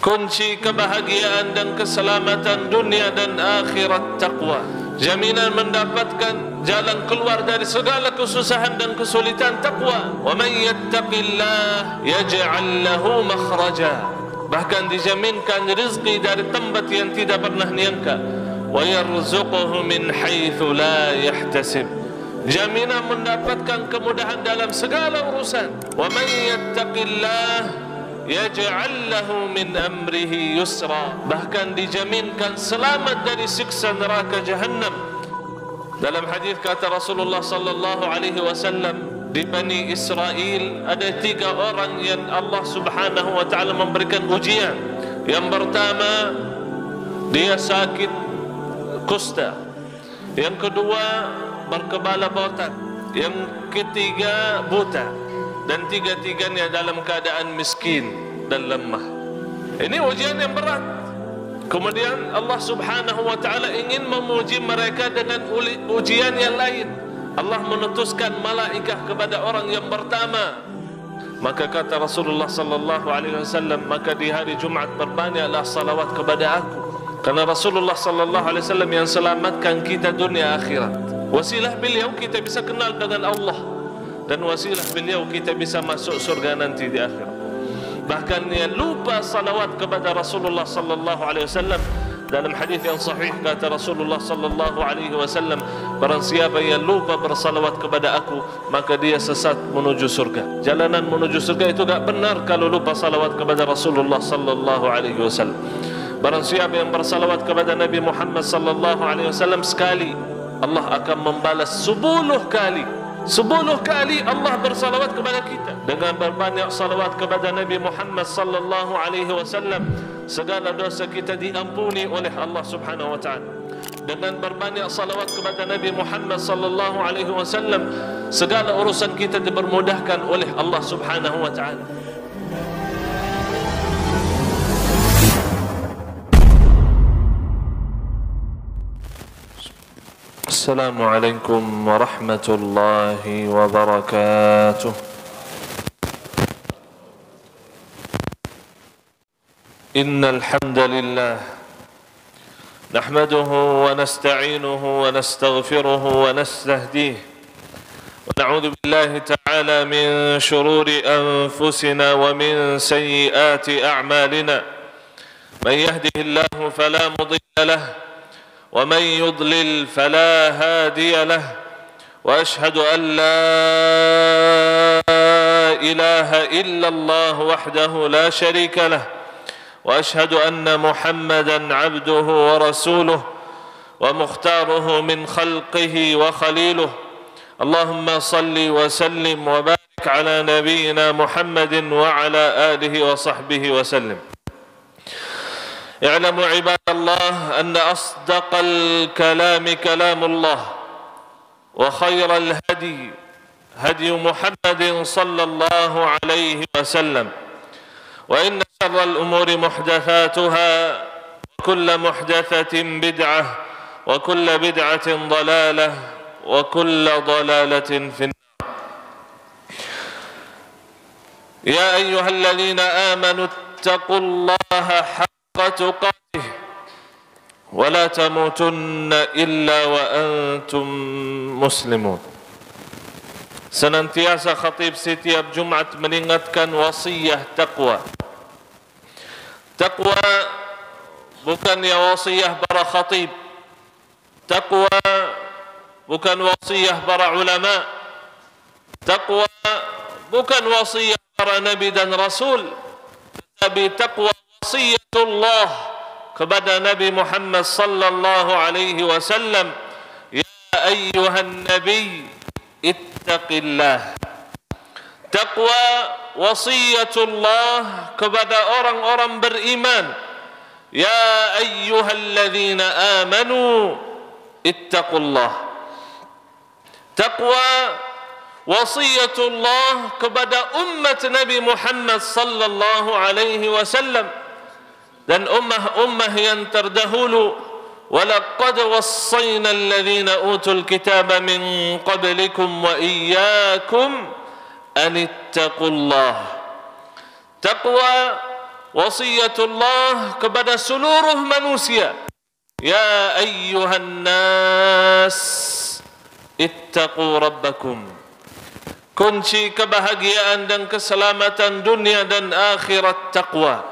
Kunci kebahagiaan dan keselamatan dunia dan akhirat taqwa. Jaminan mendapatkan jalan keluar dari segala kesusahan dan kesulitan taqwa. Wa man yattaqillah yaj'al lahu makhraja. Bahkan dijaminkan rezeki dari tempat yang tidak pernah nyangka. Wa yarzuquhu min haitsu la yahtasib. Jaminan mendapatkan kemudahan dalam segala urusan. Wa man yattaqillah yaj'al lahu min amrihi yusra. Bahkan dijaminkan selamat dari siksa neraka jahannam. Dalam hadis kata Rasulullah sallallahu alaihi wasallam, di Bani Israel ada 3 orang yang Allah Subhanahu wa taala memberikan ujian. Yang pertama, dia sakit kusta. Yang kedua, berkepala botak. Yang ketiga, buta. Dan tiga-tiganya dalam keadaan miskin dan lemah. Ini ujian yang berat. Kemudian Allah Subhanahu wa taala ingin memuji mereka dengan ujian yang lain. Allah menutuskan malaikat kepada orang yang pertama. Maka kata Rasulullah sallallahu alaihi wasallam, maka di hari Jumat berbanyaklah salawat kepada aku. Karena Rasulullah sallallahu alaihi wasallam yang selamatkan kita dunia akhirat. Wasilah beliau kita bisa kenal dengan Allah, dan wasilah beliau kita bisa masuk surga nanti di akhirat. Bahkan yang lupa salawat kepada Rasulullah sallallahu alaihi wasallam, dalam hadis yang sahih kata Rasulullah sallallahu alaihi wasallam, barang siapa yang lupa bersalawat kepada aku, maka dia sesat menuju surga. Jalanan menuju surga itu tak benar kalau lupa salawat kepada Rasulullah sallallahu alaihi wasallam. Barang siapa yang bersalawat kepada Nabi Muhammad sallallahu alaihi wasallam sekali, Allah akan membalas 10 kali. 10 kali Allah bersalawat kepada kita. Dengan berbanyak salawat kepada Nabi Muhammad sallallahu alaihi wasallam, segala dosa kita diampuni oleh Allah Subhanahu wa taala. Dengan berbanyak salawat kepada Nabi Muhammad sallallahu alaihi wasallam, segala urusan kita dipermudahkan oleh Allah Subhanahu wa taala. Assalamualaikum warahmatullahi wabarakatuh. Innal hamdalillah nahmaduhu wa nasta'inuhu wa nastaghfiruhu wa nastahdihi wa na'udzu billahi ta'ala min shururi anfusina wa min sayyiati a'malina. Man yahdihillahu fala mudilla lahu ومن يضلل فلا هادي له وأشهد أن لا إله إلا الله وحده لا شريك له وأشهد أن محمدا عبده ورسوله ومختاره من خلقه وخليله. اللهم صل وسلم وبارك على نبينا محمد وعلى آله وصحبه وسلم. اعلموا عباد الله أن أصدق الكلام كلام الله وخير الهدي هدي محمد صلى الله عليه وسلم وإن شر الأمور محدثاتها وكل محدثة بدعة وكل بدعة ضلالة وكل ضلالة في النار. يا أيها الذين آمنوا اتقوا الله حق تقاته ولا تموتن إلا وأنتم مسلمون. Senantiasa khatib setiap Jumat mengingatkan wasiyah taqwa. Taqwa bukannya wasiyah para khatib. Taqwa bukan wasiyah para ulama. Taqwa bukan wasiyah para nabi dan rasul. Tetapi taqwa wasiyatullah kepada Nabi Muhammad sallallahu alaihi wasallam. Ya ayyuhan nabi ittaqillah. Taqwa wasiyatullah kepada orang-orang beriman. Ya ayyuhalladzina amanu ittaqullah. Taqwa wasiyatullah kepada umat Nabi Muhammad sallallahu alaihi wasallam dan ummah-ummah yang terdahulu ولقد وصينا الذين أوتوا الكتاب من قبلكم وإياكم أن اتقوا الله. Taqwa wasiyatullah kepada seluruh manusia. Ya ayyuhan nas ittaqu rabbakum. Kunci kebahagiaan dan keselamatan dunia dan akhirat taqwa.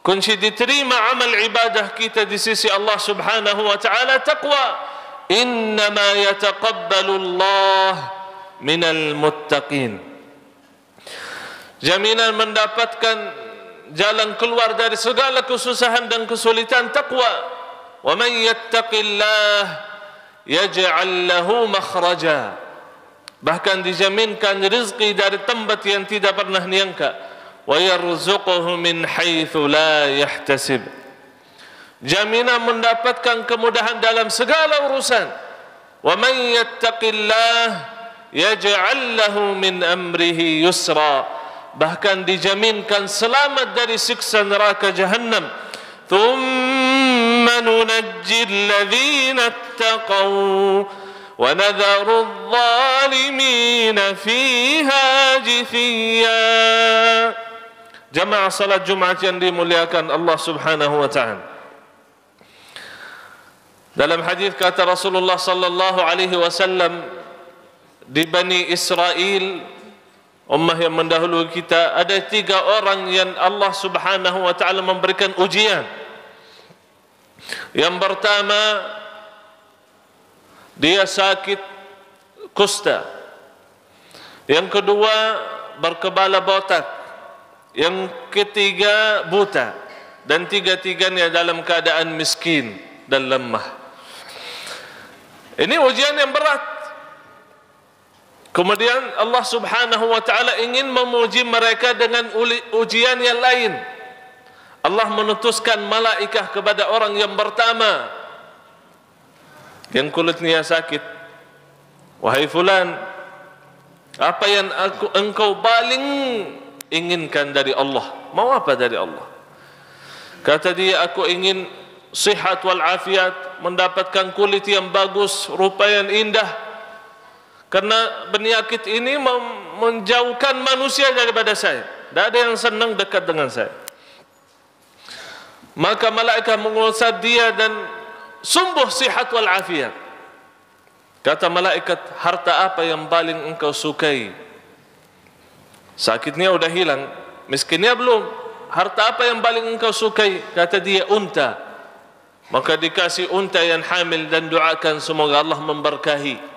Kunci diterima amal ibadah kita di sisi Allah Subhanahu wa taala taqwa. Innama yataqabbalu Allah minal muttaqin. Jaminan mendapatkan jalan keluar dari segala kesusahan dan kesulitan taqwa. Wa man yattaqillah yaj'al lahu makhraja. Bahkan dijaminkan rezeki dari tempat yang tidak pernah diangka. Wa yarzuquhu min haitsu la yahtasib. Jaminan mendapatkan kemudahan dalam segala urusan. Wa man yattaqillah yaj'al lahu min amrihi yusra. Bahkan dijaminkan selamat dari siksa neraka jahannam. Thumma nunajji alladhina ittaqaw wa nadharu adh-dhalimina fiha jithiya. Jamaah salat Jumat yang dimuliakan Allah Subhanahu wa taala. Dalam hadis kata Rasulullah sallallahu alaihi wasallam, di Bani Israel, ummah yang mendahului kita, ada 3 orang yang Allah Subhanahu wa taala memberikan ujian. Yang pertama, dia sakit kusta. Yang kedua, berkepala botak. Yang ketiga, buta. Dan tiga-tiganya dalam keadaan miskin dan lemah. Ini ujian yang berat. Kemudian Allah Subhanahu wa taala ingin memuji mereka dengan ujian yang lain. Allah menutuskan malaikah kepada orang yang pertama yang kulitnya sakit. Wahai fulan, apa yang engkau paling inginkan dari Allah? Mau apa dari Allah? Kata dia, aku ingin sihat wal afiat, mendapatkan kulit yang bagus, rupa yang indah. Karena penyakit ini menjauhkan manusia daripada saya. Tidak ada yang senang dekat dengan saya. Maka malaikat mengusap dia dan sumbuh sihat wal afiat. Kata malaikat, harta apa yang paling engkau sukai? Sakitnya sudah hilang, miskinnya belum. Harta apa yang paling engkau sukai? Kata dia, unta. Maka dikasih unta yang hamil dan doakan semoga Allah memberkahi.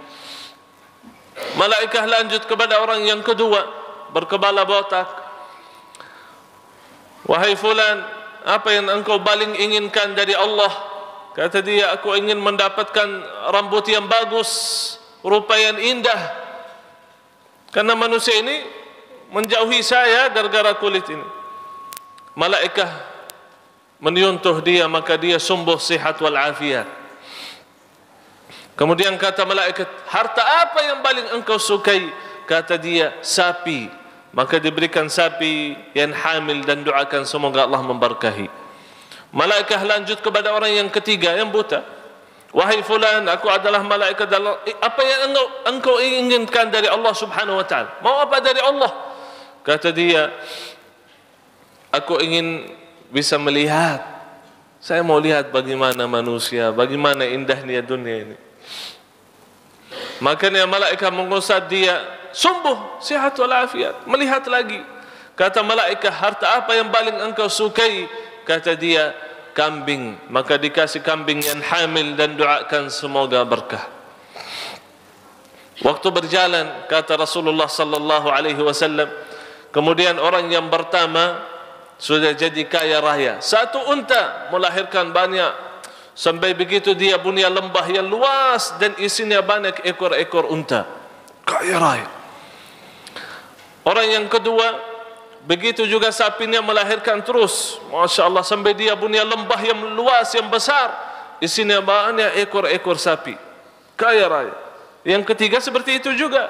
Malaikah lanjut kepada orang yang kedua, berkepala botak. Wahai fulan, apa yang engkau paling inginkan dari Allah? Kata dia, aku ingin mendapatkan rambut yang bagus, rupa yang indah. Karena manusia ini menjauhi saya gara-gara kulit ini. Malaikah menyuntuh dia, maka dia sumbuh sihat wal afiat. Kemudian kata malaikat, harta apa yang paling engkau sukai? Kata dia, sapi. Maka diberikan sapi yang hamil dan doakan semoga Allah memberkahi. Malaikat lanjut kepada orang yang ketiga, yang buta. Wahai fulan, aku adalah malaikat Allah. Apa yang engkau inginkan dari Allah Subhanahu wa taala? Mau apa dari Allah? Kata dia, aku ingin bisa melihat. Saya mau lihat bagaimana manusia, bagaimana indahnya dunia ini. Makanya malaikat mengusap dia, sumbuh sihat wal afiat, melihat lagi. Kata malaikat, harta apa yang paling engkau sukai? Kata dia, kambing. Maka dikasih kambing yang hamil dan doakan semoga berkah. Waktu berjalan, kata Rasulullah sallallahu alaihi wasallam, kemudian orang yang pertama sudah jadi kaya raya. Satu unta melahirkan banyak. Sampai begitu dia punya lembah yang luas dan isinya banyak ekor-ekor unta. Kaya raya. Orang yang kedua, begitu juga sapinya melahirkan terus. Masya Allah, sampai dia punya lembah yang luas, yang besar. Isinya banyak ekor-ekor sapi. Kaya raya. Yang ketiga seperti itu juga.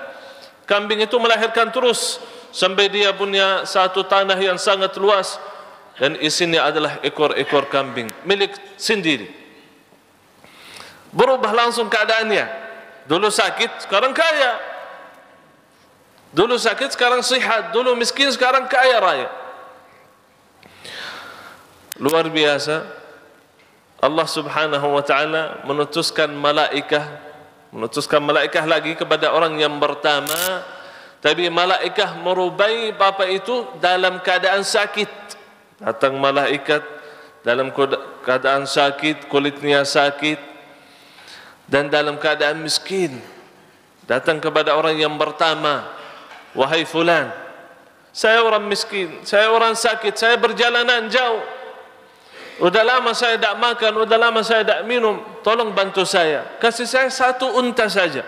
Kambing itu melahirkan terus. Sampai dia punya satu tanah yang sangat luas. Dan isinya adalah ekor-ekor kambing. Milik sendiri. berubah langsung keadaannya. Dulu sakit, sekarang kaya. Dulu sakit, sekarang sihat. Dulu miskin, sekarang kaya raya. Luar biasa. Allah subhanahu wa ta'ala menutuskan malaikah lagi kepada orang yang pertama. Tapi malaikah merubai bapa itu dalam keadaan sakit. Datang malaikat dalam keadaan sakit, kulitnya sakit, dan dalam keadaan miskin. Datang kepada orang yang pertama, wahai fulan, saya orang miskin, saya orang sakit, saya berjalanan jauh, udah lama saya tak makan, udah lama saya tak minum, tolong bantu saya, kasih saya 1 unta saja,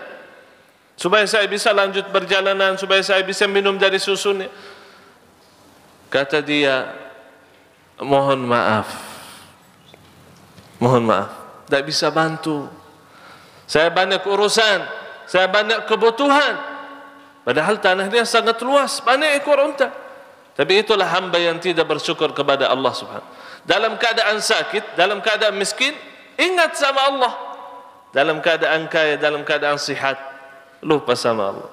supaya saya bisa lanjut perjalanan, supaya saya bisa minum dari susunya. Kata dia, mohon maaf, tak bisa bantu. Saya banyak urusan, saya banyak kebutuhan. Padahal tanahnya sangat luas, banyak ekor unta. Tapi itulah hamba yang tidak bersyukur kepada Allah subhanahu. Dalam keadaan sakit, dalam keadaan miskin, ingat sama Allah. Dalam keadaan kaya, dalam keadaan sihat, lupa sama Allah.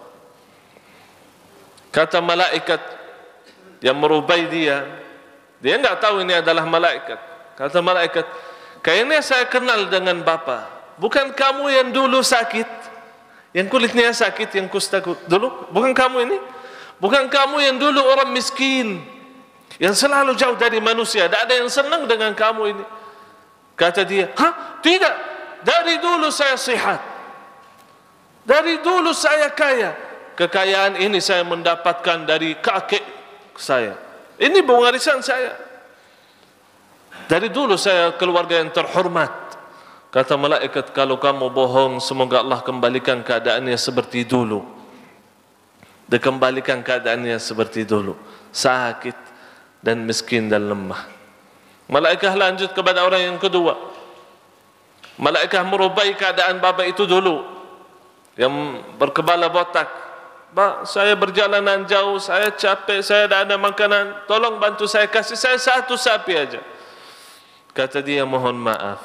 Kata malaikat yang merubai dia enggak tahu ini adalah malaikat. Kata malaikat, kayaknya saya kenal dengan bapa. Bukan kamu yang dulu sakit, yang kulitnya sakit, yang kusta dulu? Bukan kamu ini? Bukan kamu yang dulu orang miskin, yang selalu jauh dari manusia, tidak ada yang senang dengan kamu ini? Kata dia, tidak, dari dulu saya sehat, dari dulu saya kaya. Kekayaan ini saya mendapatkan dari kakek saya, ini warisan saya. Dari dulu saya keluarga yang terhormat. Kata malaikat, kalau kamu bohong, semoga Allah kembalikan keadaannya seperti dulu. Dikembalikan keadaannya seperti dulu, sakit dan miskin dan lemah. Malaikat lanjut kepada orang yang kedua. Malaikat merubai keadaan bapa itu dulu, yang berkepala botak. Pak, saya berjalanan jauh, saya capek, saya tidak ada makanan, tolong bantu saya, kasih saya 1 sapi aja. Kata dia, mohon maaf,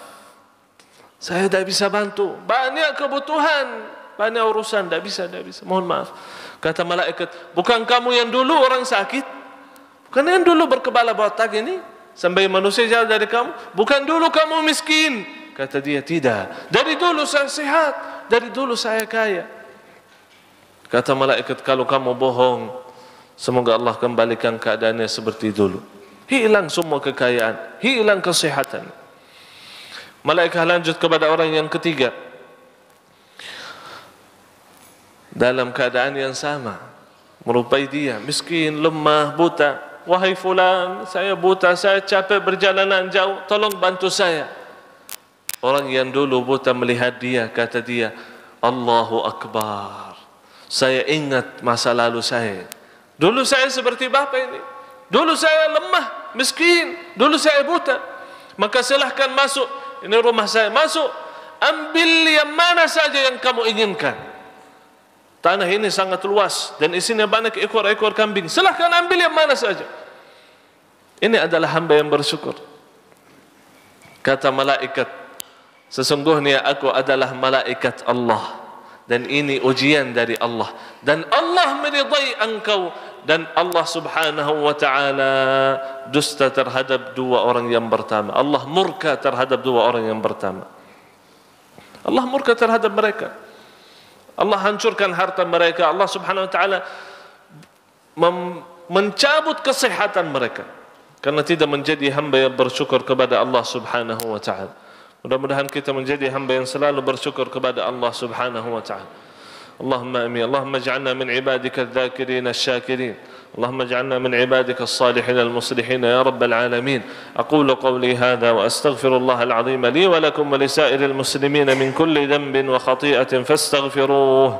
saya tidak bisa bantu, banyak kebutuhan, banyak urusan, tidak bisa, mohon maaf. Kata malaikat, bukan kamu yang dulu orang sakit? Bukan yang dulu berkepala botak ini, sampai manusia jauh dari kamu? Bukan dulu kamu miskin? Kata dia, tidak, dari dulu saya sehat, dari dulu saya kaya. Kata malaikat, kalau kamu bohong, semoga Allah kembalikan keadaannya seperti dulu. Hilang semua kekayaan, hilang kesehatan. Malaikat lanjut kepada orang yang ketiga, dalam keadaan yang sama, merupai dia, miskin, lemah, buta. Wahai fulan, saya buta, saya capek berjalanan jauh, tolong bantu saya. Orang yang dulu buta melihat dia, kata dia, Allahu Akbar, saya ingat masa lalu saya. Dulu saya seperti bapa ini, dulu saya lemah, miskin, dulu saya buta. Maka silahkan masuk, ini rumah saya, masuk, ambil yang mana saja yang kamu inginkan. Tanah ini sangat luas dan isinya banyak ekor-ekor kambing, silahkan ambil yang mana saja. Ini adalah hamba yang bersyukur. Kata malaikat, sesungguhnya aku adalah malaikat Allah, dan ini ujian dari Allah, dan Allah meridai engkau, dan Allah subhanahu wa ta'ala dusta terhadap 2 orang yang pertama. Allah murka terhadap 2 orang yang pertama. Allah murka terhadap mereka, Allah hancurkan harta mereka, Allah subhanahu wa ta'ala mencabut kesehatan mereka karena tidak menjadi hamba yang bersyukur kepada Allah subhanahu wa ta'ala. Mudah-mudahan kita menjadi hamba yang selalu bersyukur kepada Allah subhanahu wa ta'ala. Allahumma amin. Allahumma ij'alna min ibadika adh-dhakirin asy-syakirin. Allahumma ij'alna min ibadika as-salihin al-muslihin ya rabbal alamin. Aqulu qawli hadha wa astaghfirullah al-'azim li wa lakum wa li sa'iril muslimin min kulli dhanbin wa khati'atin fastaghfiruhu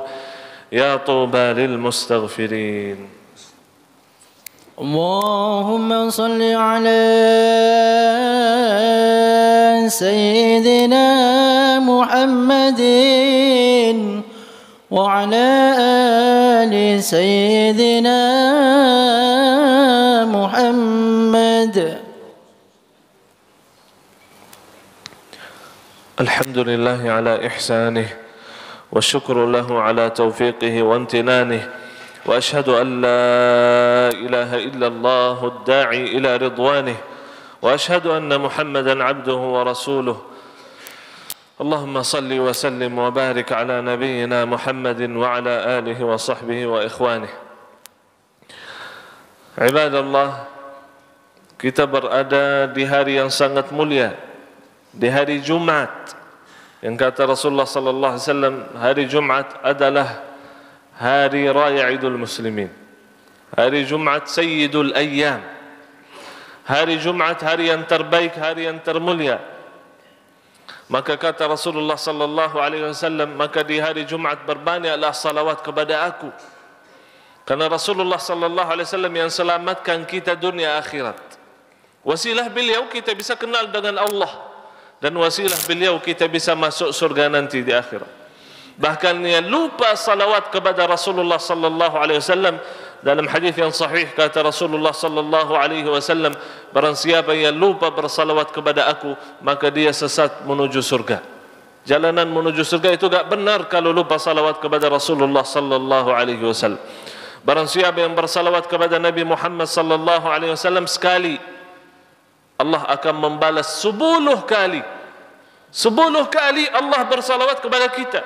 ya tuba lil mustaghfirin. اللهم صل على سيدنا محمد وعلى آل سيدنا محمد. الحمد لله على إحسانه والشكر له على توفيقه وامتنانه وأشهد أن لا إله إلا الله الداعي إلى رضوانه وأشهد أن محمدا عبده ورسوله اللهم صل وسلم وبارك على نبينا محمد وعلى آله وصحبه وإخوانه. Ibadallah, kita berada di hari yang sangat mulia, di hari Jumat, yang kata Rasulullah sallallahu alaihi wasallam, hari Jumat adalah hari raya Idul Muslimin. Hari Jumat Sayyidul Ayyam. Hari Jumat hari yang terbaik, hari yang termulia. Maka kata Rasulullah sallallahu alaihi wasallam, maka di hari Jumat berbanyaklah salawat kepada aku. Karena Rasulullah sallallahu alaihi wasallam yang selamatkan kita dunia akhirat. Wasilah beliau kita bisa kenal dengan Allah, dan wasilah beliau kita bisa masuk surga nanti di akhirat. Bahkan yang lupa salawat kepada Rasulullah sallallahu alaihi wasallam, dalam hadis yang sahih kata Rasulullah sallallahu alaihi wasallam, barang siapa yang lupa bersalawat kepada aku, maka dia sesat menuju surga. Jalanan menuju surga itu tak benar kalau lupa salawat kepada Rasulullah sallallahu alaihi wasallam. Barang siapa yang bersalawat kepada Nabi Muhammad sallallahu alaihi wasallam sekali, Allah akan membalas 10 kali. 10 kali Allah bersalawat kepada kita,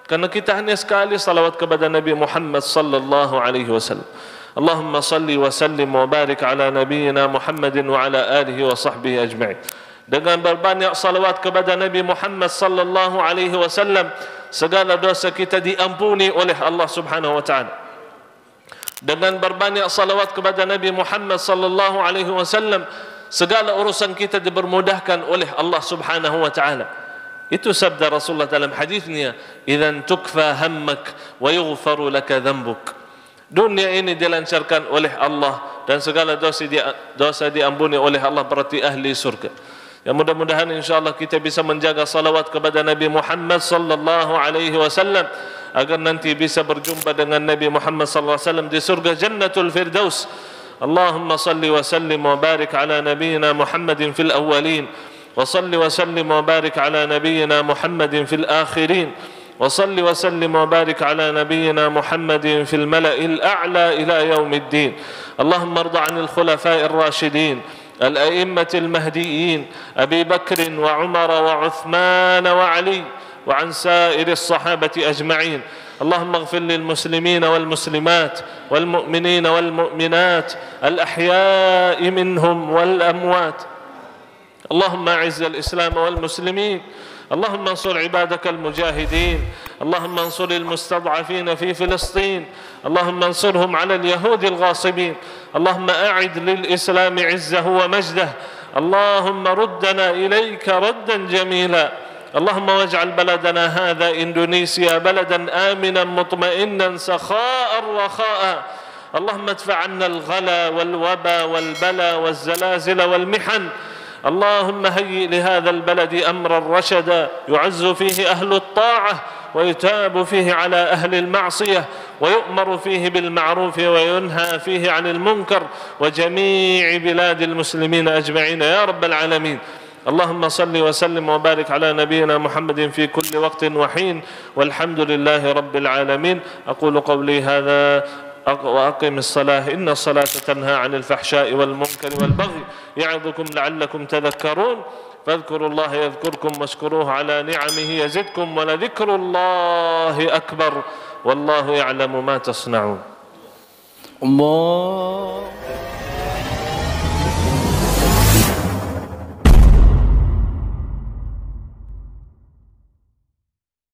karena kita hanya sekali salawat kepada Nabi Muhammad sallallahu alaihi wasallam. Allahumma salli wa sallim wa barik ala nabiyyina Muhammadin wa ala alihi wa sahbihi ajma'in. Dengan berbanyak salawat kepada Nabi Muhammad sallallahu alaihi wasallam, segala dosa kita diampuni oleh Allah Subhanahu wa taala. Dengan berbanyak salawat kepada Nabi Muhammad sallallahu alaihi wasallam, segala urusan kita dipermudahkan oleh Allah Subhanahu wa taala. Itu sabda Rasulullah dalam hadisnya, "Idzan tukfa hammak wa yughfaru laka dhanbuk." Dunia ini dilancarkan oleh Allah dan segala dosa diampuni oleh Allah, berarti ahli surga. Ya, mudah-mudahan insyaallah kita bisa menjaga salawat kepada Nabi Muhammad sallallahu alaihi wasallam agar nanti bisa berjumpa dengan Nabi Muhammad sallallahu alaihi wasallam di surga Jannatul Firdaus. اللهم صل وسلم وبارك على نبينا محمد في الأولين وصل وسلم وبارك على نبينا محمد في الآخرين وصل وسلم وبارك على نبينا محمد في الملأ الأعلى إلى يوم الدين. اللهم ارض عن الخلفاء الراشدين الأئمة المهديين أبي بكر وعمر وعثمان وعلي وعن سائر الصحابة أجمعين. اللهم اغفر للمسلمين والمسلمات والمؤمنين والمؤمنات الأحياء منهم والأموات. اللهم أعز الإسلام والمسلمين. اللهم انصر عبادك المجاهدين. اللهم انصر المستضعفين في فلسطين. اللهم انصرهم على اليهود الغاصبين. اللهم أعد للإسلام عزه ومجده. اللهم ردنا إليك ردا جميلا. اللهم واجعل بلدنا هذا إندونيسيا بلدا آمنا مطمئنا سخاء رخاء. اللهم ادفع عنا الغلا والوبا والبلا والزلازل والمحن. اللهم هيئ لهذا البلد أمرا رشدا يعز فيه أهل الطاعة ويتاب فيه على أهل المعصية ويؤمر فيه بالمعروف وينهى فيه عن المنكر وجميع بلاد المسلمين أجمعين يا رب العالمين. اللهم صل وسلم وبارك على نبينا محمد في كل وقت وحين والحمد لله رب العالمين. أقول قولي هذا وأقم الصلاة إن الصلاة تنهى عن الفحشاء والمنكر والبغي يعظكم لعلكم تذكرون. فاذكروا الله يذكركم واشكروه على نعمه يزدكم ولذكر الله أكبر والله يعلم ما تصنعون. الله